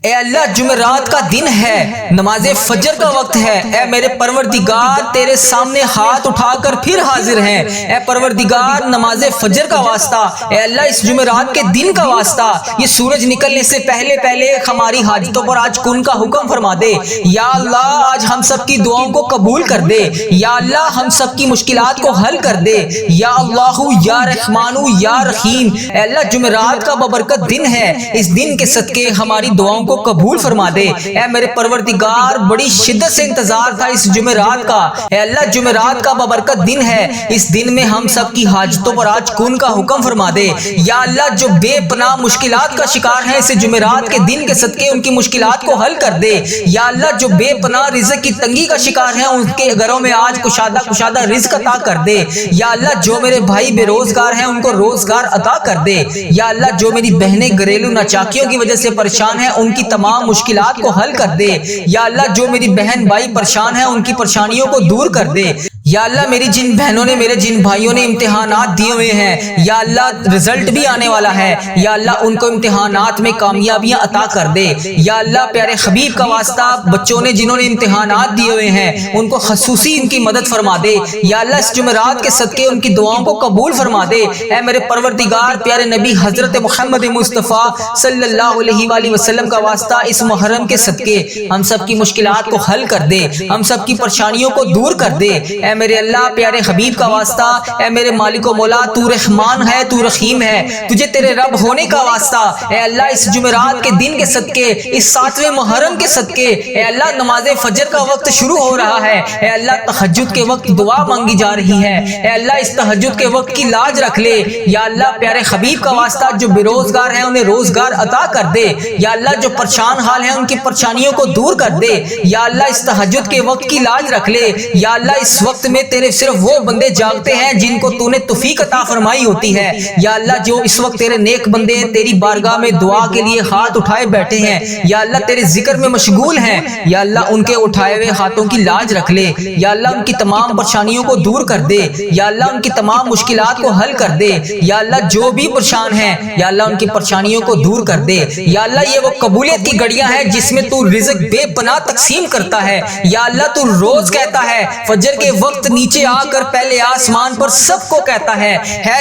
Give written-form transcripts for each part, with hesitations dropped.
اے اللہ جمعرات کا دن ہے، نماز فجر کا وقت ہے، اے میرے پروردگار تیرے سامنے ہاتھ اٹھا کر پھر حاضر ہیں، اے پروردگار نماز فجر کا واسطہ، اے اللہ اس جمعرات کے دن کا واسطہ، یہ سورج نکلنے سے پہلے پہلے ہماری حاجتوں پر آج کن کا حکم فرما دے یا اللہ، آج ہم سب کی دعاؤں کو قبول کر دے یا اللہ، ہم سب کی مشکلات کو حل کر دے یا اللہ یا رحمان یا رحیم۔ اے اللہ جمعرات کا ببرکت دن ہے، اس دن کے صدقے ہماری دعاؤں کو قبول فرما دے، اے میرے پروردگار بڑی شدت سے انتظار تھا اس جمعرات کا، اے اللہ جمعرات کا ببرکت دن ہے، اس دن میں ہم سب کی حاجتوں پر آج کن کا حکم فرما دے یا اللہ، جو بے پناہ مشکلات کا شکار ہیں اس جمعرات کے دن کے صدقے ان کی مشکلات کو حل کر دے یا اللہ، جو بے پناہ رزق کی تنگی کا شکار ہیں ان کے گھروں میں آج کشادہ رزق عطا کر دے یا اللہ، جو میرے بھائی بے روزگار ہیں ان کو روزگار عطا کر دے یا اللہ، جو میری بہنیں گھریلو ناچاکیوں کی وجہ سے پریشان ہیں ان کی تمام مشکلات کو حل کر دے یا اللہ، جو میری بہن بھائی پریشان ہیں ان کی پریشانیوں کو دور کر دے یا اللہ، میری جن بہنوں نے میرے جن بھائیوں نے امتحانات دیے ہوئے ہیں یا اللہ رزلٹ بھی آنے والا ہے یا اللہ، ان کو امتحانات میں کامیابیاں عطا کر دے یا اللہ، پیارے حبیب کا واسطہ بچوں نے جنہوں نے امتحانات دیے ہوئے ہیں ان کو خصوصی ان کی مدد فرما دے یا اللہ، اس جمعرات کے صدقے ان کی دعاؤں کو قبول فرما دے، اے میرے پروردگار پیارے نبی حضرت محمد مصطفیٰ صلی اللہ علیہ وآلہ وسلم کا واسطہ اس محرم کے صدقے ہم سب کی مشکلات کو حل کر دے، ہم سب کی پریشانیوں کو دور کر دے، اے میرے اللہ پیارے حبیب کا واسطہ، اے میرے مالک و مولا تو رحمان ہے، تو رحیم ہے، تجھے تیرے رب ہونے کا واسطہ، اے اللہ اس جمعرات کے دن کے صدقے، اس 7ویں محرم کے صدقے، اے اللہ نماز فجر کا وقت شروع ہو رہا ہے، اے اللہ تہجد کے وقت دعا مانگی جا رہی ہے، اے اللہ اس تہجد کے وقت کی لاج رکھ لے یا اللہ، پیارے حبیب کا واسطہ جو بے روزگار ہیں انہیں روزگار عطا کر دے یا اللہ، جو پریشان حال ہیں ان کی پریشانیوں کو دور کر دے یا اللہ، اس تہجد کے وقت کی لاج رکھ لے یا اللہ، اس وقت میں تیرے صرف وہ بندے جاگتے ہیں جن کو تو نے توفیق عطا فرمائی ہوتی ہے یا اللہ، جو اس وقت تیرے نیک بندے تیری بارگاہ میں دعا کے لیے ہاتھ اٹھائے بیٹھے ہیں یا اللہ، تیرے ذکر میں مشغول ہیں یا اللہ، ان کے اٹھائے ہوئے ہاتھوں کی لاج رکھ لے یا اللہ، ان کی تمام پریشانیوں کو دور کر دے یا اللہ، ان کی تمام مشکلات کو حل کر دے یا اللہ، جو بھی پریشان ہیں یا اللہ ان کی پریشانیوں کو دور کر دے یا اللہ، یہ وہ قبولیت کی گھڑیاں ہیں جس میں تو رزق بے پناہ تقسیم کرتا ہے یا اللہ، تو روز کہتا ہے فجر کے وقت نیچے آ کر پہلے آسمان پر سب کو کہتا ہے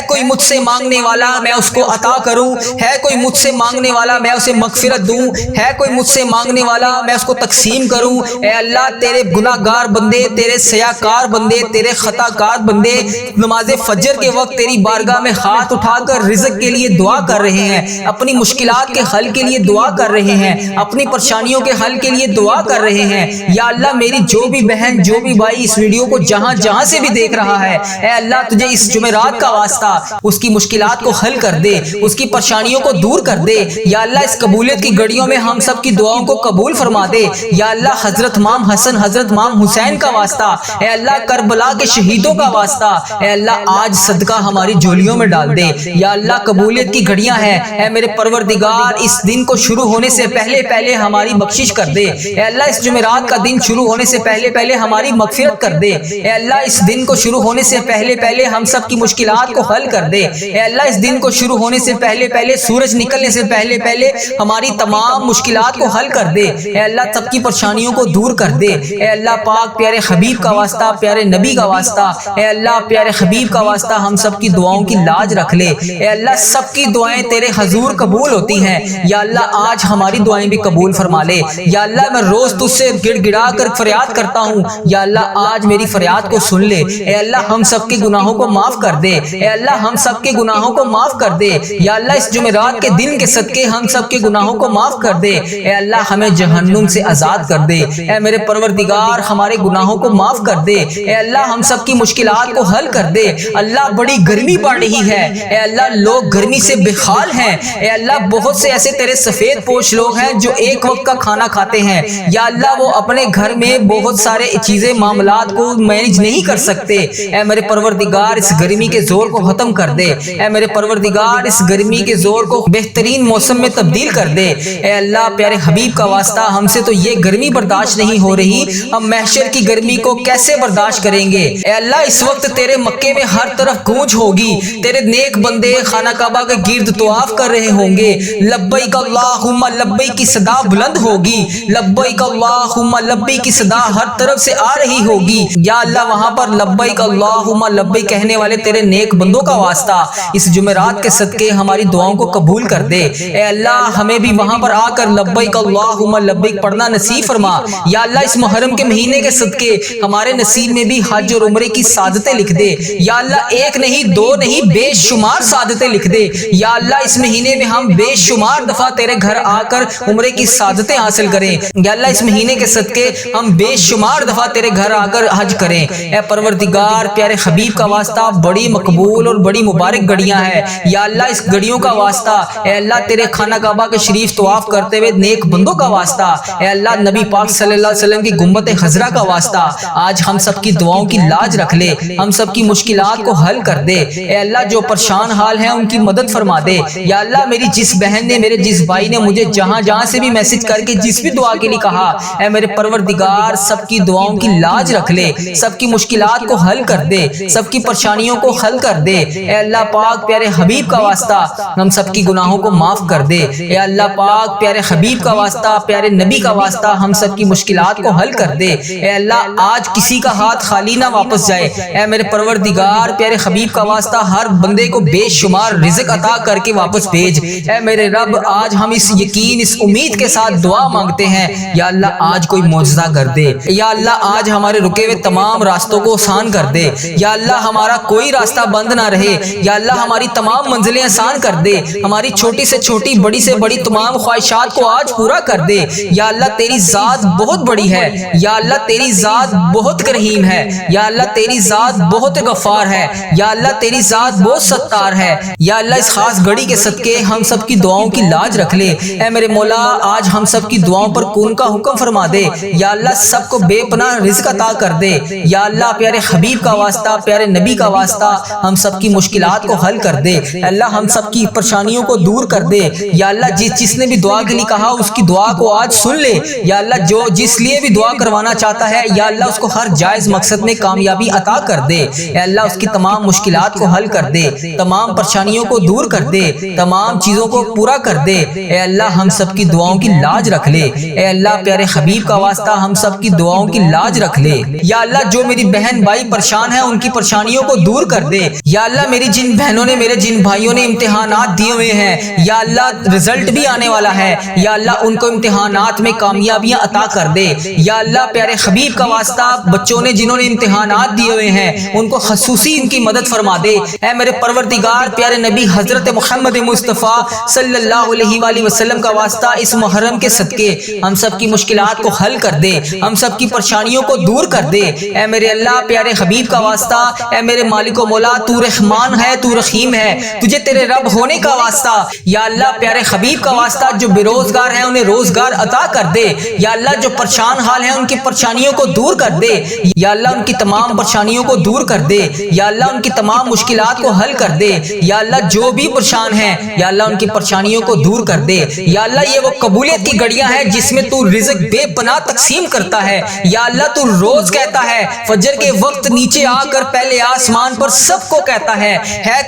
کوئی مجھ سے مانگنے والا میں اس کو عطا کروں، ہے کوئی مجھ سے مانگنے والا میں اسے مغفرت دوں، ہے کوئی مجھ سے مانگنے والا میں اس کو تقسیم کروں، اے اللہ تیرے گناہ گار بندے، تیرے سیاکار بندے، تیرے خطا کار بندے نماز فجر کے وقت تیری بارگاہ میں ہاتھ اٹھا کر رزق کے لیے دعا کر رہے ہیں، اپنی مشکلات کے حل کے لیے دعا کر رہے ہیں، اپنی پریشانیوں کے حل کے لیے دعا کر رہے ہیں یا اللہ، میری جو بھی بہن جو بھی بھائی اس ویڈیو کو جہاں جہاں سے بھی دیکھ رہا ہے، اے اللہ تجھے اس جمعرات کا واسطہ اس کی مشکلات کو حل کر دے، اس کی پریشانیوں کو دور کر دے یا اللہ، اس قبولیت کی گھڑیوں میں ہم سب کی دعاؤں کو قبول فرما دے یا اللہ، حضرت امام حسن حضرت امام حسین کا واسطہ، اے اللہ کربلا کے شہیدوں کا واسطہ، اے اللہ آج صدقہ ہماری جھولیوں میں ڈال دے یا اللہ، قبولیت کی گھڑیاں ہیں، اے میرے پروردگار اس دن کو شروع ہونے سے پہلے پہلے ہماری بخشش کر دے، اے اللہ اس جمعرات کا دن شروع ہونے سے پہلے پہلے ہماری مغفرت کر دے، اے اللہ اس دن کو شروع ہونے سے پہلے پہلے ہم سب کی مشکلات کو حل کر دے، اے اللہ اس دن کو شروع ہونے سے پہلے پہلے سورج نکلنے سے پہلے پہلے ہماری تمام مشکلات کو حل کر دے، اے اللہ سب کی پریشانیوں کو دور کر دے، اے اللہ پاک پیارے حبیب کا واسطہ، پیارے نبی کا واسطہ، اے اللہ پیارے حبیب کا واسطہ ہم سب کی دعاؤں کی لاج رکھ لے، اے اللہ سب کی دعائیں تیرے حضور قبول ہوتی ہیں یا اللہ، آج ہماری دعائیں بھی قبول فرما لے یا اللہ، میں روز تجھ سے گڑ گڑا کر فریاد کرتا ہوں یا اللہ، آج میری فریاد کو سن لے، اے اللہ ہم سب کے گناہوں کو معاف کر دے، اے اللہ ہم سب کے گناہوں کو معاف کر دے یا اللہ، اس جمعرات کے دن کے صدقے ہم سب کے گناہوں کو معاف کر دے، اے اللہ ہمیں جہنم سے آزاد کر دے، اے میرے پروردگار ہمارے گناہوں کو معاف کر دے، اے اللہ ہم سب کی مشکلات کو حل کر دے، اللہ بڑی گرمی پڑ رہی ہے، اے اللہ لوگ گرمی سے بے حال ہیں، اے اللہ بہت سے ایسے تیرے سفید پوش لوگ ہیں جو ایک وقت کا کھانا کھاتے ہیں یا اللہ، وہ اپنے گھر میں بہت سارے چیزیں معاملات کو مینج مینج نہیں کر سکتے، اے میرے پروردگار اس گرمی کے زور کو ختم کر دے، اے میرے پروردگار اس گرمی کے زور کو بہترین موسم میں تبدیل کر دے۔ اے اللہ پیارے حبیب کا واسطہ ہم سے تو یہ گرمی برداشت نہیں ہو رہی، ہم محشر کی گرمی کو کیسے برداشت کریں گے؟ اے اللہ اس وقت تیرے مکے میں ہر طرف گونج ہوگی، تیرے نیک بندے خانہ کعبہ کے گرد طواف کر رہے ہوں گے، لبیک اللہم لبیک کی صدا بلند ہوگی، لبیک اللہم لبیک کی صدا ہر طرف سے آ رہی ہوگی۔ یا اللہ وہاں پر لبیک اللہم لبیک کہنے والے تیرے نیک بندوں کا واسطہ اس جمعرات کے صدقے ہماری دعاؤں کو قبول کر دے۔ اے اللہ ہمیں بھی وہاں پر آ کر لبیک اللہم لبیک پڑھنا نصیب فرما۔ یا اللہ اس محرم کے مہینے کے صدقے ہمارے نصیب میں بھی حج اور عمرے کی سعادتیں لکھ دے۔ یا اللہ ایک نہیں دو نہیں بے شمار سعادتیں لکھ دے۔ یا اللہ اس مہینے میں ہم بے شمار دفعہ تیرے گھر آ کر عمرے کی سعادتیں حاصل کریں۔ یا اللہ اس مہینے کے صدقے ہم بے شمار دفعہ تیرے گھر آ کر حج کریں۔ اے پروردگار پیارے حبیب کا واسطہ بڑی مقبول اور بڑی مبارک گھڑیاں ہیں، یا اللہ اس گھڑیوں کا واسطہ، اے اللہ تیرے خانہ کعبہ کے شریف طواف کرتے ہوئے نیک بندوں کا واسطہ، اے اللہ نبی پاک صلی اللہ علیہ وسلم کی گنبد خضرا کا واسطہ آج ہم سب کی دعاؤں کی لاج رکھ لے، ہم سب کی مشکلات کو حل کر دے۔ اے اللہ جو پریشان حال ہیں ان کی مدد فرما دے۔ یا اللہ میری جس بہن نے میرے جس بھائی نے مجھے جہاں جہاں سے بھی میسج کر کے جس بھی دعا کے لیے کہا، اے میرے پروردگار سب کی دعاؤں کی لاج رکھ لے، سب کی مشکلات کو حل کر دے، سب کی پریشانیوں کو حل کر دے۔ اے اللہ پاک پیارے حبیب کا واسطہ ہم سب کی گناہوں کو معاف کر دے۔ اے اللہ پاک پیارے حبیب کا واسطہ پیارے نبی کا واسطہ ہم سب کی مشکلات کو حل کر دے۔ اے اللہ آج کسی کا ہاتھ خالی نہ واپس جائے۔ اے میرے پروردگار پیارے حبیب کا واسطہ ہر بندے کو بے شمار رزق عطا کر کے واپس بھیج۔ اے میرے رب آج ہم اس یقین اس امید کے ساتھ دعا مانگتے ہیں، یا اللہ آج کوئی معجزہ کر دے، یا اللہ آج ہمارے رکے ہوئے تمام راستوں کو آسان کر دے، یا اللہ ہمارا کوئی راستہ بند نہ رہے، یا اللہ ہماری تمام منزلیں آسان کر دے، ہماری چھوٹی سے چھوٹی بڑی سے بڑی تمام خواہشات کو آج پورا کر دے۔ یا اللہ تیری ذات بہت بڑی ہے، یا اللہ تیری ذات بہت کریم ہے، یا اللہ تیری ذات بہت غفار ہے، یا اللہ تیری ذات بہت ستار ہے۔ یا اللہ اس خاص گھڑی کے صدقے ہم سب کی دعاؤں کی لاج رکھ لے۔ اے میرے مولا آج ہم سب کی دعاؤں پر کون کا حکم فرما دے، یا اللہ سب کو بے پناہ رزق عطا کر دے۔ یا اللہ پیارے حبیب کا واسطہ پیارے نبی کا واسطہ ہم سب کی مشکلات کو حل کر دے۔ اللہ ہم سب کی پریشانیوں کو دور کر دے۔ یا اللہ جس نے بھی دعا کے لیے کہا اس کی دعا کو آج سن لے۔ یا اللہ جو جس لیے بھی دعا کروانا چاہتا ہے، یا اللہ اس کو ہر جائز مقصد میں کامیابی عطا کر دے۔ اے اللہ اس کی تمام مشکلات کو حل کر دے، تمام پریشانیوں کو دور کر دے، تمام چیزوں کو پورا کر دے۔ اے اللہ ہم سب کی دعاؤں کی لاج رکھ لے۔ اے اللہ پیارے حبیب کا واسطہ ہم سب کی دعاؤں کی لاج رکھ لے۔ یا اللہ جو میری بہن بھائی پریشان ہیں ان کی پریشانیوں کو دور کر دے۔ یا اللہ میری جن بہنوں نے میرے جن بھائیوں نے امتحانات دیے ہوئے ہیں، یا اللہ رزلٹ بھی آنے والا ہے، یا اللہ ان کو امتحانات میں کامیابیاں عطا کر دے۔ یا اللہ پیارے حبیب کا واسطہ بچوں نے جنہوں نے امتحانات دیے ہوئے ہیں ان کو خصوصی ان کی مدد فرما دے۔ اے میرے پروردگار پیارے نبی حضرت محمد مصطفیٰ صلی اللہ علیہ وآلہ وسلم کا واسطہ اس محرم کے صدقے ہم سب کی مشکلات کو حل کر دے، ہم سب کی پریشانیوں کو دور کر دے۔ اے میرے اللہ پیارے حبیب کا واسطہ، اے میرے مالک و مولا تو رحمان ہے تو رحیم ہے، تجھے تیرے رب ہونے کا واسطہ، یا اللہ پیارے حبیب کا واسطہ جو بے روزگار ہیں انہیں روزگار عطا کر دے۔ یا اللہ جو پریشان حال ہیں ان کی پریشانیوں کو دور کر دے، یا اللہ ان کی تمام پریشانیوں کو دور کر دے، یا اللہ ان کی تمام مشکلات کو حل کر دے۔ یا اللہ جو بھی پریشان ہیں یا اللہ ان کی پریشانیوں کو دور کر دے۔ یا اللہ یہ وہ قبولیت کی گھڑیاں ہیں جس میں تو رزق بے پناہ تقسیم کرتا ہے۔ یا اللہ تو روز کہتا ہے فجر کے وقت نیچے آ کر پہلے آسمان پر سب کو کہتا ہے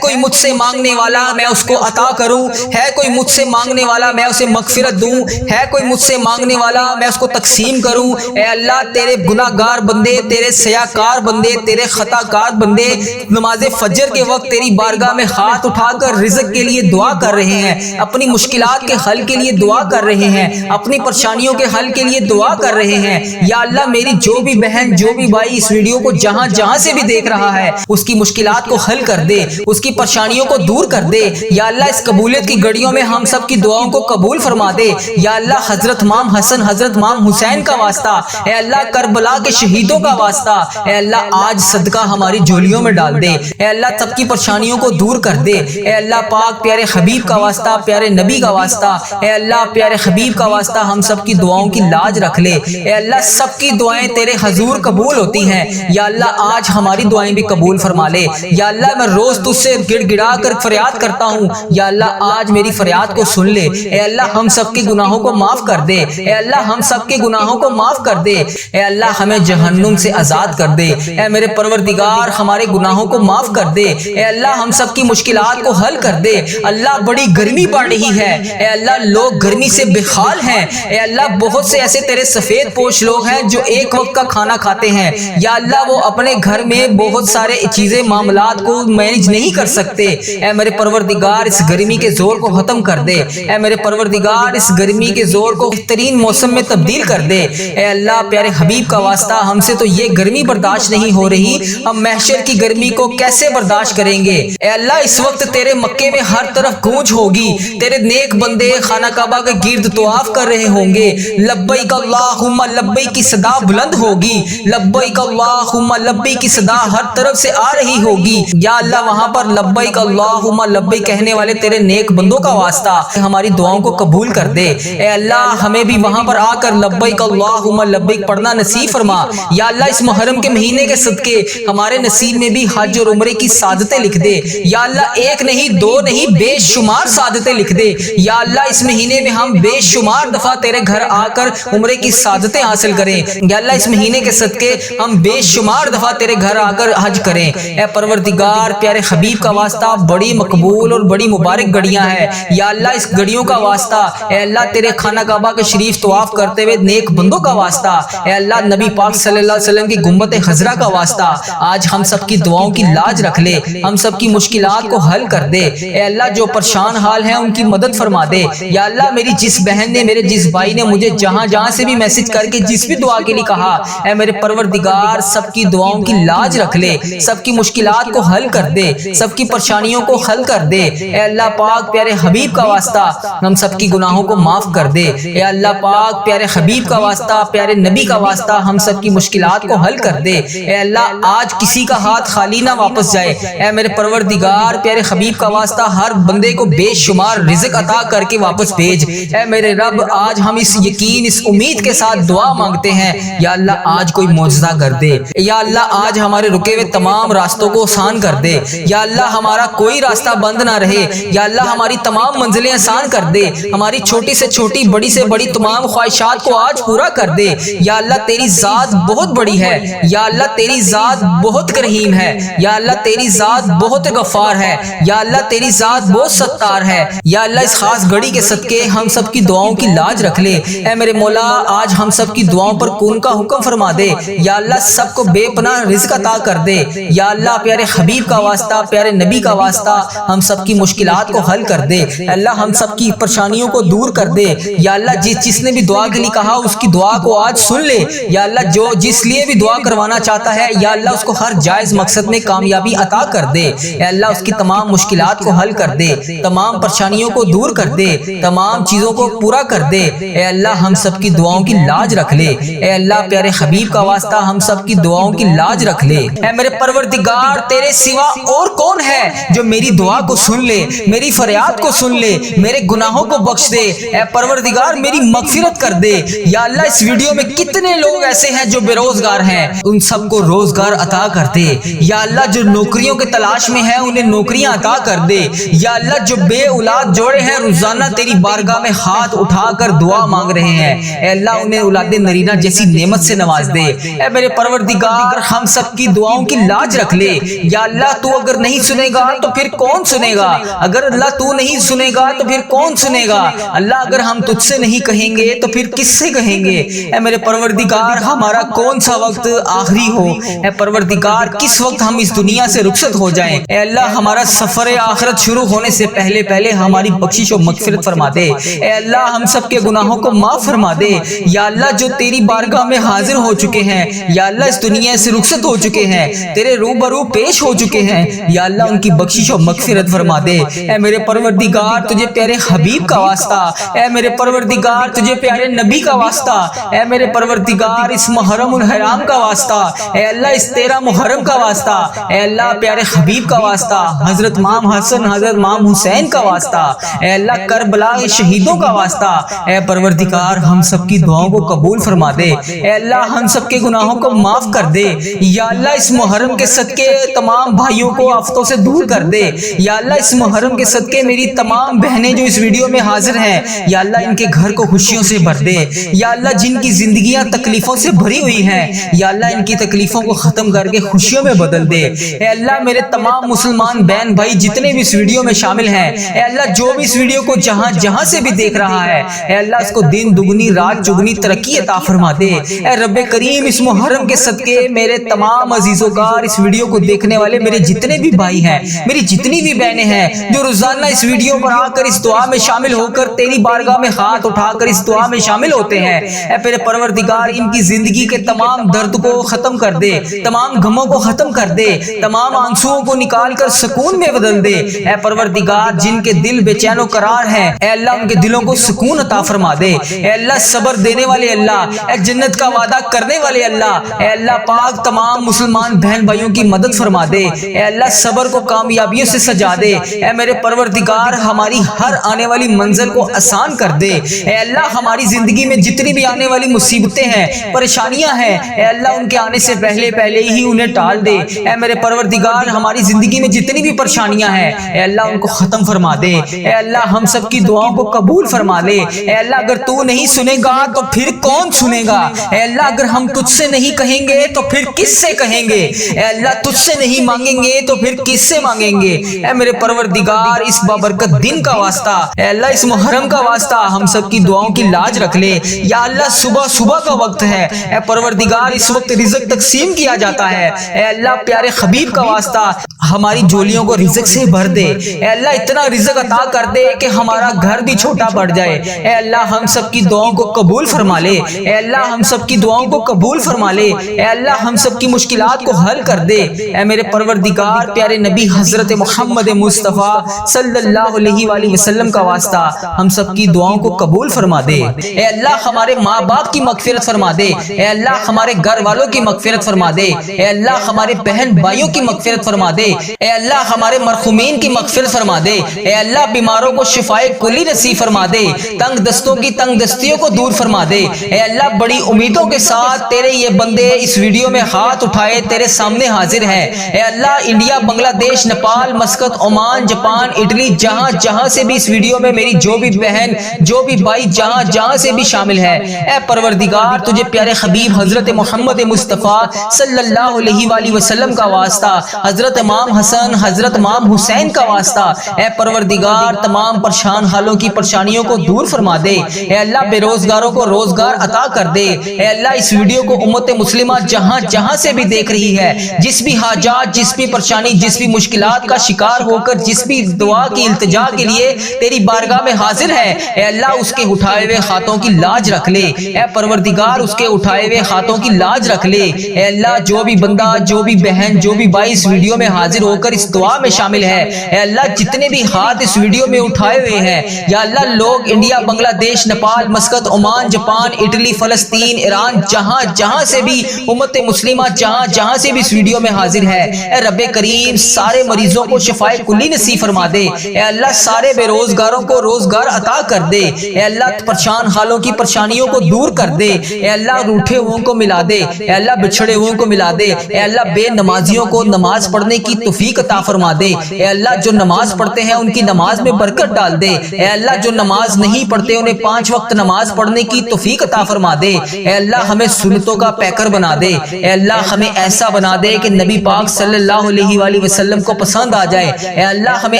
کوئی مجھ سے مانگنے والا میں اس کو عطا کروں، ہے کوئی مجھ سے مانگنے والا میں اسے مغفرت دوں، ہے کوئی مجھ سے مانگنے والا میں اس کو تقسیم کروں۔ اے اللہ تیرے گناہ گار بندے، تیرے سیاکار بندے، تیرے خطا کار بندے نماز فجر کے وقت تیری بارگاہ میں ہاتھ اٹھا کر رزق کے لیے دعا کر رہے ہیں، اپنی مشکلات کے حل کے لیے دعا کر رہے ہیں، اپنی پریشانیوں کے حل کے لیے دعا کر رہے ہیں۔ یا اللہ میری جو بھی بہن جو بھی بھائی اس ویڈیو کو جہاں جہاں سے بھی دیکھ رہا ہے اس کی مشکلات کو حل کر دے، اس کی پریشانیوں کو دور کر دے۔ یا اللہ اس قبولیت کی گھڑیوں میں ہم سب کی دعاؤں کو قبول فرما دے۔ یا اللہ حضرت امام حسن حضرت امام حسین کا واسطہ، اے اللہ کربلا کے شہیدوں کا واسطہ، اے اللہ آج صدقہ ہماری جھولیوں میں ڈال دے۔ اے اللہ سب کی پریشانیوں کو دور کر دے۔ اے اللہ پاک پیارے حبیب کا واسطہ پیارے نبی کا واسطہ، اے اللہ پیارے حبیب کا واسطہ ہم سب کی دعاؤں کی لاج رکھ لے۔ اے اللہ سب کی دعائیں تیرے حضور قبول ہوتی ہیں، یا اللہ آج ہماری دعائیں بھی قبول فرما لے۔ یا اللہ میں روز تجھ سے گڑ گڑا کر فریاد کرتا ہوں، یا اللہ آج میری فریاد کو سن لے۔ اے اللہ ہم سب کے گناہوں کو معاف کر دے، اے اللہ ہم سب کے گناہوں کو معاف کر دے، اے اللہ ہمیں جہنم سے آزاد کر دے۔ اے میرے پروردگار ہمارے گناہوں کو معاف کر دے، اے اللہ ہم سب کی مشکلات کو حل کر دے۔ اللہ بڑی گرمی پڑ رہی ہے، اے اللہ لوگ گرمی سے بے حال ہیں، اے اللہ بہت سے ایسے تیرے سفید پوش لوگ ہیں جو ایک وقت کا کھانا کھاتے ہیں، یا اللہ وہ اپنے گھر میں بہت سارے چیزیں معاملات کو مینج نہیں کر سکتے۔ اے میرے پروردگار اس گرمی کے زور کو ختم کر دے، اے میرے پروردگار اس گرمی کے زور کو بہترین موسم میں تبدیل کر دے۔ اے اللہ پیارے حبیب کا واسطہ ہم سے تو یہ گرمی برداشت نہیں ہو رہی، ہم محشر کی گرمی کو کیسے برداشت کریں گے؟ اے اللہ اس وقت تیرے مکے میں ہر طرف گونج ہوگی، تیرے نیک بندے خانہ کعبہ کے گرد طواف کر رہے ہوں گے، لبیک اللہم لبیک کی صدا بلند ہوگی، لبیک اللہم لبیک کی صدا ہر طرف سے آ رہی ہوگی۔ یا اللہ وہاں پر لبیک اللہم لبیک کہنے والے تیرے نیک بندوں کا واسطہ ہماری دعاؤں کو قبول کر دے۔ اے اللہ ہمیں بھی وہاں پر آ کر لبیک اللہم لبیک پڑھنا نصیب فرما۔ یا اللہ اس محرم کے مہینے کے صدقے ہمارے نصیب میں بھی حج اور عمرے کی سعادتیں لکھ دے۔ یا اللہ ایک نہیں دو نہیں بے شمار سعادتیں لکھ دے۔ یا اللہ اس مہینے میں ہم بے شمار دفعہ تیرے گھر آ کر عمرے کی سعادتیں حاصل کریں۔ یا اللہ اس مہینے کے صدقے ہم بے شمار دفعہ تیرے گھر آ کر حج کریں۔ اے پروردگار پیارے حبیب کا واسطہ بڑی مقبول اور بڑی مبارک گھڑیاں ہیں، یا اللہ اس گھڑیوں کا واسطہ اے اللہ تیرے خانہ کعبہ کے شریف طواف کرتے ہوئے نیک بندوں کا واسطہ، اے اللہ نبی پاک صلی اللہ علیہ وسلم کی گنبد خضرا کا واسطہ آج ہم سب کی دعاؤں کی لاج رکھ لے، ہم سب کی مشکلات کو حل کر دے۔ اے اللہ جو پریشان حال ہیں ان کی مدد فرما دے۔ یا اللہ میری جس بہن نے میرے جس بھائی نے مجھے جہاں جہاں سے بھی میسج کر کے جس بھی دعا کے لیے کہا، اے میرے پروردگار سب کی دعاؤں کی لاج رکھ لے، سب کی مشکلات کو حل کر دے، سب کی پریشانیوں کو حل کر دے۔ اے اللہ پاک پیارے حبیب کا واسطہ ہم سب کی گناہوں کو معاف کر دے۔ اے اللہ پاک پیارے حبیب کا واسطہ پیارے نبی کا واسطہ ہم سب کی مشکلات کو حل کر دے۔ اے اللہ آج کسی کا ہاتھ خالی نہ واپس جائے۔ اے میرے پروردگار پیارے حبیب کا واسطہ ہر بندے کو بے شمار رزق عطا کر کے واپس بھیج۔ اے میرے رب آج ہم اس یقین اس امید کے ساتھ دعا مانگتے ہیں، یا اللہ آج کوئی معجزہ کر دے، یا اللہ آج ہمارے رکے ہوئے تمام راستوں کو آسان کر دے، یا اللہ ہمارا کوئی راستہ بند نہ رہے، یا اللہ ہماری تمام منزلیں آسان کر دے، ہماری چھوٹی سے چھوٹی بڑی سے بڑی تمام خواہشات کو آج پورا کر دے۔ یا اللہ تیری ذات بہت بڑی ہے، یا اللہ تیری ذات بہت کریم ہے، یا اللہ تیری ذات بہت غفار ہے، یا اللہ تیری ذات بہت ستار ہے۔ یا اللہ اس خاص گھڑی کے صدقے ہم سب کی دعاؤں کی لاج رکھ لے۔ اے میرے مولا آج ہم سب کی دعاؤں پر کون کا حکم فرما دے، یا اللہ سب کو بے پناہ رزق عطا کر دے۔ یا اللہ پیارے حبیب کا واسطہ پیارے نبی کا واسطہ ہم سب کی مشکلات کو حل کر دے۔ اللہ ہم سب کی پریشانیوں کو دور کر دے۔ یا اللہ جس نے بھی دعا کے لیے کہا اس کی دعا کو آج سن لے۔ یا اللہ جو جس لیے بھی دعا کروانا چاہتا ہے، یا اللہ اس کو ہر جائز مقصد میں کامیابی عطا کر دے۔ اے اللہ اس کی تمام مشکلات کو حل کر دے، تمام پریشانیوں کو دور کر دے، تمام چیزوں کو پورا کر دے۔ اے اللہ ہم سب کی دعاؤں کی لاج رکھ لے۔ اے اللہ پیارے حبیب کا واسطہ ہم سب کی دعاؤں کی لاج رکھ لے۔ اے میرے پروردگار تیرے سوا اور کون ہے جو میری دعا کو سن لے، میری فریاد کو سن لے، میرے گناہوں کو بخش دے۔ اے پروردگار میری مغفرت کر دے۔ یا اللہ اس ویڈیو میں کتنے لوگ ایسے ہیں جو بے روزگار ہیں، ان سب کو روزگار عطا کر دے۔ یا اللہ جو نوکریوں کے تلاش میں ہیں انہیں نوکریاں عطا کر دے۔ یا اللہ جو بے اولاد جوڑے ہیں روزانہ تیری بارگاہ میں ہاتھ اٹھا کر دعا مانگ رہے ہیں، اے اللہ انہیں اولاد نرینہ جیسی نعمت سے نواز دے۔ اے میرے پروردگار ہم سب کی دعاؤں کی لاج رکھ لے۔ یا اللہ تو اگر نہیں سنے گا تو پھر کون سنے گا؟ اگر اللہ تو نہیں سنے گا تو پھر کون سنے گا؟ اللہ اگر ہم تجھ سے نہیں کہیں گے تو پھر کس سے کہیں گے؟ اے میرے پروردگار ہمارا کون سا وقت آخری ہو، اے پروردگار کس وقت ہم اس دنیا سے رخصت ہو جائیں، اے اللہ ہمارا سفر آخرت شروع ہونے سے پہلے پہلے ہماری بخشش و مغفرت فرما دے۔ اے اللہ ہم سب کے گناہوں کو معاف فرما دے۔ یا اللہ جو تیری بارگاہ میں حاضر ہو چکے ہیں، یا اللہ اس دنیا سے رخصت ہو چکے ہیں، تیرے روبرو پیش ہو چکے ہیں، یا اللہ ان کی بخشش و مغفرت فرما دے۔ اے میرے پروردگار تجھے پیارے حبیب کا واسطہ، اے میرے پروردگار تجھے پیارے نبی کا واسطہ، اے میرے پروردگار اس محرم الحرام کا واسطہ، اے اللہ اس تیرا محرم کا واسطہ، اے اللہ پیارے حبیب کا واسطہ، حضرت امام حسن حضرت امام حسین کا واسطہ، اے اللہ کربلا کے شہیدوں کا واسطہ، اے پروردگار ہم سب کی دعاؤں کو قبول فرما دے۔ اے اللہ ہم سب کے گناہوں کو معاف کر دے یا اللہ اس محرم کے صدقے تمام بھائیوں کو آفتوں سے دور کر دے یا اللہ اس محرم کے صدقے میری تمام بہنیں جو اس ویڈیو میں حاضر ہیں یا اللہ ان کے گھر کو خوشیوں سے بھر دے یا اللہ جن کی زندگیاں تکلیفوں سے بھری ہوئی ہیں یا اللہ ان کی تکلیفوں کو ختم کر کے خوشیوں میں بدل دے اے اللہ میرے تمام مسلمان بہن بھائی جتنے بھی اس ویڈیو میں شامل ہیں اے اللہ جو بھی اس ویڈیو کو جہاں جہاں سے بھی دیکھ رہا ہے اے اللہ اس کو دن دگنی رات چگنی ترقی عطا فرما دے اے رب کریم اس محرم کے صدقے میرے تمام عزیزوں کا اس ویڈیو کو دیکھنے والے میرے جتنے بھی بھائی ہیں میری جتنی بھی بہنیں ہیں جو روزانہ اس ویڈیو پر آ کر اس دعا میں شامل ہو کر تیری بارگاہ میں ہاتھ اٹھا کر اس دعا میں شامل ہوتے ہیں اے میرے پروردگار ان کی زندگی کے تمام درد کو ختم کر دے تمام غموں کو ختم کر دے تمام آنسوؤں کو نکال کر سکون میں بدل دے اے پروردگار جن کے دل بے چین و قرار ہیں اے اللہ ان کے دلوں کو سکون عطا فرما دے اے اللہ صبر دینے والے اللہ اے جنت کا وعدہ کرنے والے اللہ اے اللہ پاک تمام مسلمان بہن بھائیوں کی مدد فرما دے اے اللہ صبر کو کامیابیوں سے سجا دے اے میرے پروردگار ہماری ہر آنے والی منزل کو آسان کر دے اے اللہ ہماری زندگی میں جتنی بھی آنے والی مصیبتیں ہیں پریشانیاں ہیں اے اللہ ان کے آنے سے پہلے ہی انہیں ٹال دے اے میرے پروردگار ہماری زندگی میں جتنی بھی پریشانیاں ہیں اے اللہ ان کو ختم فرما دے اے اللہ ہم سب کی دعاؤں کو قبول فرما لے اے اللہ اگر تو نہیں سنے گا تو پھر کون سنے گا اے اللہ اگر ہم تجھ سے نہیں کہیں گے تو پھر کس سے کہیں گے اے اللہ تجھ سے نہیں مانگیں گے تو پھر کس سے مانگیں گے اے میرے پروردگار اس بابرکت دن کا واسطہ اے اللہ اس محرم کا واسطہ ہم سب کی دعاؤں کی لاج رکھ لے یا اللہ صبح کا وقت ہے اے پروردگار اس وقت رزق تقسیم کیا جاتا ہے اے اللہ پیارے حبیب کا واسطہ ہماری جولیوں کو رزق سے بھر دے اے اللہ اتنا رزق عطا کر دے کہ ہمارا گھر بھی چھوٹا پڑ جائے اے اللہ ہم سب کی دعاؤں کو قبول فرما لے اے اللہ ہم سب کی دعاؤں کو قبول فرما لے اے اللہ ہم سب کی مشکلات کو حل کر دے اے میرے پروردگار پیارے نبی حضرت محمد مصطفیٰ صلی اللہ علیہ وآلہ وسلم کا واسطہ ہم سب کی دعاؤں کو قبول فرما دے اے اللہ ہمارے ماں باپ کی مغفرت فرما دے اے اللہ ہمارے گھر والوں کی مغفرت فرما دے اے اللہ ہمارے بہن بھائیوں کی مغفرت فرما دے اے اللہ ہمارے مرحومین کی مغفرت فرما دے اے اللہ بیماروں کو شفائے کلی نصیب فرما دے تنگ دستوں کی تنگ دستیوں کو دور فرما دے اے اللہ بڑی امیدوں کے ساتھ تیرے یہ بندے اس ویڈیو میں ہاتھ اٹھائے تیرے سامنے حاضر ہیں اے اللہ انڈیا بنگلہ دیش Nepal Muscat Oman Japan Italy جہاں جہاں سے بھی اس ویڈیو میں میری جو بھی بہن جو بھی بھائی جہاں جہاں سے بھی شامل ہے اے پروردگار تجھے پیارے حبیب حضرت محمد مصطفیٰ صلی اللہ علیہ وآلہ وسلم کا واسطہ حضرت امام حسن حضرت امام حسین کا واسطہ اے پروردگار تمام پریشان حالوں کی پریشانیوں کو دور فرما دے اے اللہ بے روزگاروں کو روزگار عطا کر دے اے اللہ اس ویڈیو کو امت مسلمہ جہاں جہاں سے بھی دیکھ رہی ہے جس بھی حاجات جس بھی پریشانی جس بھی مشکلات کا شکار ہو کر جس بھی دعا کی التجا کے لیے تیری بارگاہ میں حاضر ہے اے اللہ اس کے اٹھائے ہوئے ہاتھوں کی لاج رکھ لے اے پروردگار اس کے اٹھائے ہوئے ہاتھوں کی لاج رکھ لے اے اللہ جو بھی بندہ جو بھی بہن جو بھی بھائی اس ویڈیو میں حاضر ہو کر اس دعا میں شامل ہے اے اللہ جتنے بھی ہاتھ اس ویڈیو میں اٹھائے ہوئے ہیں یا اللہ لوگ انڈیا بنگلہ دیش Nepal Muscat Oman Japan Italy فلسطین ایران جہاں جہاں سے بھی امت مسلمہ جہاں جہاں سے بھی اس ویڈیو میں حاضر ہے اے رب کریم سارے مریضوں کو شفائے کلی نصیب فرما دے اے اللہ سارے بے روزگاروں کو روزگار عطا کر دے اے اللہ پریشان حالوں کی پریشانیوں کو دور کر دے اے اللہ روٹھے ہوئوں کو ملا دے اے اللہ بچھڑے ہوئوں کو ملا دے اے اللہ بے نمازیوں کو نماز پڑھنے کی توفیق عطا فرما دے اے اللہ جو نماز پڑھتے ہیں ان کی نماز میں برکت ڈال دے اے اللہ جو نماز نہیں پڑھتے انہیں 5 وقت نماز پڑھنے کی توفیق عطا فرما دے اے اللہ ہمیں سنتوں کا پیکر بنا دے اے اللہ ہمیں ایسا بنا دے کہ نبی پاک صلی اللہ علیہ وآلہ وسلم کو پسند آ جائے اے اللہ ہمیں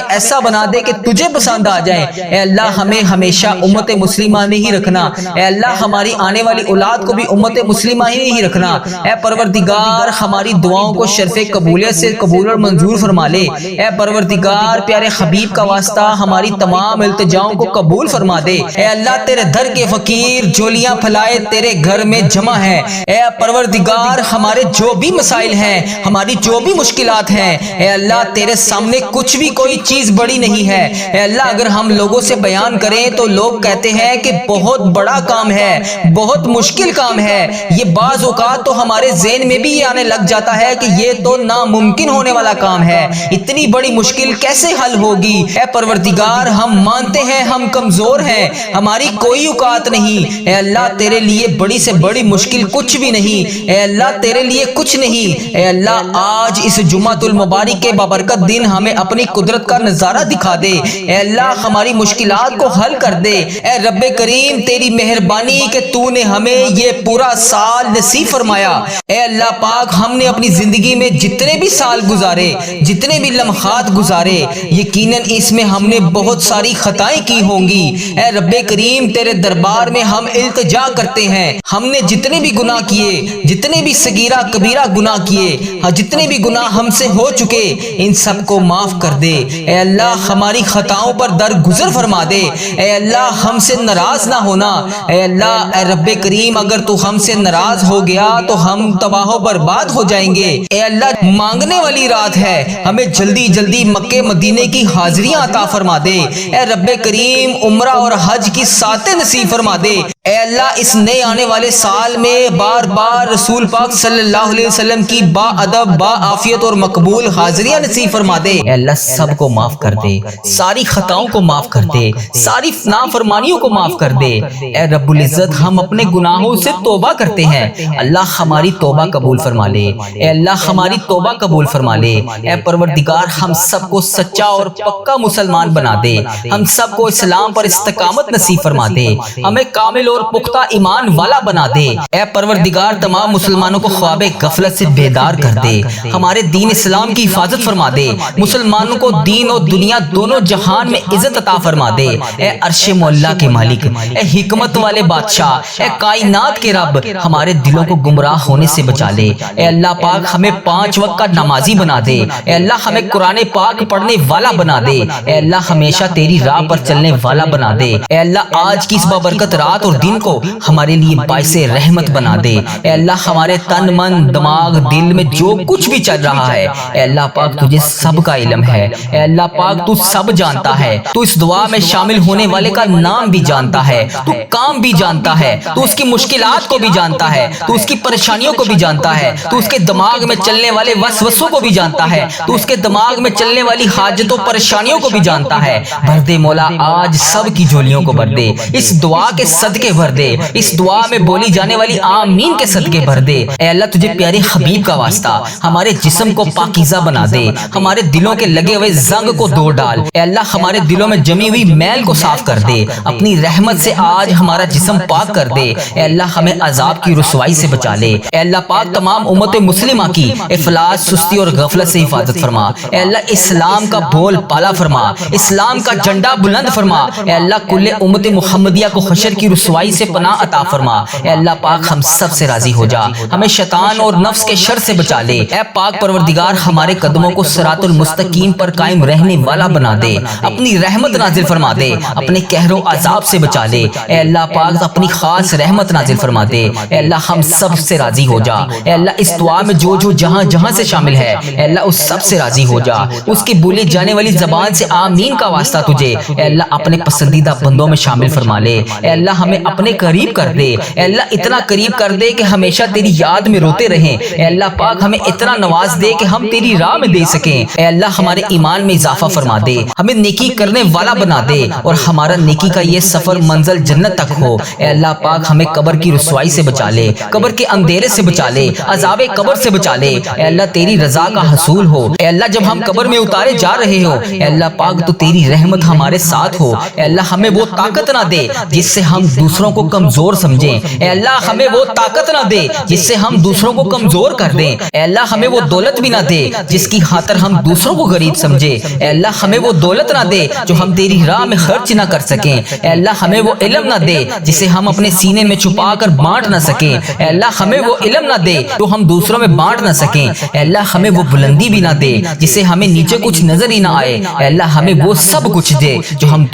ایسا بنا دے کہ تجھے پسند آ جائے اے اللہ ہمیں ہمیشہ امت مسلمہ نے ہی رکھنا اے اللہ ہماری آنے والی اولاد کو بھی امت مسلمہ ہی رکھنا اے پروردگار ہماری دعاؤں کو شرف قبولیت سے قبول اور منظور فرما لے اے پروردگار پیارے حبیب کا واسطہ ہماری تمام التجاؤں کو قبول فرما دے اے اللہ تیرے در کے فقیر جولیاں پھلائے تیرے گھر میں جمع ہے اے پروردگار ہمارے جو بھی مسائل ہیں ہماری جو بھی مشکلات ہیں اے اللہ تیرے سامنے کچھ بھی کوئی چیز بڑی نہیں ہے اے اللہ اگر ہم لوگوں سے بیان کریں تو لوگ کہتے ہیں کہ بہت بڑا کام ہے بہت مشکل کام ہے یہ بعض اوقات تو ہمارے ذہن میں بھی یہ آنے لگ جاتا ہے کہ یہ تو ناممکن ہونے والا کام ہے، اتنی بڑی مشکل کیسے حل ہوگی؟ اے پروردگار ہم مانتے ہیں ہم کمزور ہیں، ہماری کوئی اوقات نہیں، اے اللہ تیرے لیے بڑی سے بڑی مشکل کچھ بھی نہیں، اے اللہ تیرے لیے کچھ نہیں۔ اے اللہ آج اس جمعۃ المبارک کے بابرکت دن ہمیں اپنی قدرت کا نظارہ دکھا دے، اے اللہ ہماری مشکلات کو حل کر دے۔ اے رب کریم تیری مہربانی کہ تو نے ہمیں یہ پورا سال نصیب فرمایا۔ اے اللہ پاک ہم نے اپنی زندگی میں جتنے بھی سال گزارے، جتنے بھی لمحات گزارے، یقیناً اس میں ہم نے بہت ساری خطائیں کی ہوں گی۔ اے رب کریم تیرے دربار میں ہم التجا کرتے ہیں، ہم نے جتنے بھی گناہ کیے، جتنے بھی صغیرہ کبیرہ گناہ کیے، جتنے بھی گناہ ہم سے ہو چکے، ان سب کو معاف کر دے۔ اے اللہ ہماری خطاؤں پر درگزر فرما دے۔ اے اللہ ہم سے ناراض نہ ہونا۔ اے اللہ اے رب کریم اگر تو ہم سے ناراض ہو گیا تو ہم تباہ و برباد ہو جائیں گے۔ اے اللہ مانگنے والی رات ہے، ہمیں جلدی جلدی مکے مدینے کی حاضریاں عطا فرما دے۔ اے رب کریم عمرہ اور حج کی ساتیں نصیب فرما دے۔ اے اللہ اس نئے آنے والے سال میں بار بار رسول پاک صلی اللہ علیہ وسلم کی با ادب با عافیت اور مقبول حاضریاں نصیب فرما دے۔ اے اللہ سب کو معاف کر دے، ساری خطاؤں کو معاف کر دے، ساری نافرمانیوں کو معاف کر دے۔ اے رب العزت ہم اپنے گناہوں سے توبہ کرتے ہیں، اللہ ہماری توبہ قبول فرما لے۔ اے اللہ ہماری توبہ قبول فرما لے۔ اے پروردگار ہم سب کو سچا اور پکا مسلمان بنا دے، ہم سب کو اسلام پر استقامت نصیب فرما دے، ہمیں کامل اور پختہ ایمان والا بنا دے۔ اے پروردگار تمام مسلمانوں کو خواب غفلت سے بیدار کر دے، ہمارے دین اسلام کی حفاظت فرما دے، مسلمانوں کو دین اور دنیا دونوں جہان میں عزت عطا فرما دے۔ اے عرش مولا کے مالک، اے حکمت والے بادشاہ، اے کائنات کے رب ہمارے دلوں کو گمراہ ہونے سے بچا لے۔ اے اللہ پاک ہمیں 5 وقت کا نمازی بنا دے۔ اے اللہ ہمیں قرآن پاک پڑھنے والا بنا دے۔ اے اللہ ہمیشہ تیری راہ پر چلنے والا بنا دے۔ اے اللہ آج کی اس بابرکت رات اور دن کو ہمارے لیے باعث رحمت بنا دے۔ اے اللہ ہمارے تن من دماغ دل میں جو کچھ بھی چل رہا ہے، اے اللہ پاک تجھے سب کا علم ہے۔ اے اللہ پاک تو سب جانتا ہے، تو اس دعا میں شامل ہونے والے کا نام بھی جانتا ہے، تو کام بھی جانتا ہے، تو اس کی مشکلات کو بھی جانتا ہے، تو اس کی پریشانیوں کو بھی جانتا ہے، تو اس کے دماغ میں چلنے والے وسوسوں کو بھی جانتا ہے، تو اس کے دماغ میں چلنے والی حاجتوں پریشانیوں کو بھی جانتا ہے۔ بھر دے مولا آج سب کی جھولیوں کو بھر دے، اس دعا کے صدقے بھر دے، اس دعا میں بولی جانے والی آمین کے صدقے بھر دے۔ اے اللہ تجھے پیارے حبیب کا واسطہ ہمارے جسم کو پاکیزہ بنا دے، ہمارے دلوں کے لگے ہوئے زنگ کو دور ڈال۔ اے اللہ ہمارے دلوں میں جمی ہوئی میل کو صاف کر دے، اپنی رحمت سے آج ہمارا جسم پاک کر دے۔ اے اللہ ہمیں عذاب کی رسوائی سے بچا لے۔ اے اللہ پاک تمام امت مسلمہ کی افلاس سستی اور غفلت سے حفاظت فرما۔ اے اللہ اسلام کا بول پالا فرما، اسلام کا جھنڈا بلند فرما۔ اے اللہ کل امت محمدیہ کو حشر کی رسوائی سے پناہ عطا فرما۔ اے اللہ پاک ہم سب سے راضی ہو جا، ہمیں شیطان اور نفس کے شر سے بچا لے۔ اے پاک پروردگار ہمارے قدموں کو صراط المستقیم پر قائم رہنے والا بنا دے، اپنی رحمت نازل فرما دے، اپنے قہر و عذاب سے بچا لے۔ اے اللہ پاک اپنی خاص رحمت نازل فرما دے۔ اے اللہ ہم سب سے راضی ہو جا۔ اے اللہ اس دعا میں جو جو جہاں جہاں سے شامل ہے، اے اللہ اس سب سے راضی ہو جا۔ اس کی بولی جانے والی زبان سے آمین کا واسطہ تجھے اے اللہ اپنے پسندیدہ بندوں میں شامل فرما لے۔ اے اللہ ہمیں اپنے قریب کر دے، اے اللہ اتنا قریب کر دے کہ ہمیشہ تیری یاد میں روتے رہیں۔ اے اللہ پاک ہمیں اتنا نواز دے کہ ہم تیری راہ میں دے سکیں۔ اے اللہ ہمارے ایمان میں اضافہ فرما دے، ہمیں نیکی کرنے والا بنا دے، اور ہمارا نیکی کا یہ سفر منزل جنت تک ہو۔ اے اللہ پاک ہمیں قبر کی رسوائی سے بچا لے، قبر کے اندھیرے سے بچا لے، عذاب قبر سے بچا لے۔ اے اللہ تیری رضا کا حصول ہو۔ اے اللہ جب ہم قبر میں اتارے جا رہے ہو، اے اللہ پاک تو تیری رحمت ہمارے ساتھ ہو۔ اے اللہ ہمیں وہ طاقت نہ دے جس سے ہم دوسروں کو کمزور سمجھیں۔ اے اللہ ہمیں وہ طاقت نہ دے جس سے ہم دوسروں کو کمزور کر دیں۔ اے اللہ ہمیں وہ دولت بھی نہ دے جس کی خاطر ہم دوسروں کو غریب سمجھے۔ اے اللہ ہمیں وہ دولت نہ دے جو ہم تیری راہ میں خرچ نہ کر سکیں۔ اے اللہ ہمیں وہ علم نہ دے جسے ہم اپنے سینے میں چھپا کر بانٹ نہ سکیں۔ اے اللہ ہمیں وہ علم نہ دے جو ہم دوسروں میں بانٹ نہ سکیں۔ اے اللہ ہمیں وہ بلندی بھی نہ دے جسے ہمیں نیچے کچھ نظر ہی نہ آئے۔ اے اللہ ہمیں وہ سب کچھ دے جو ہم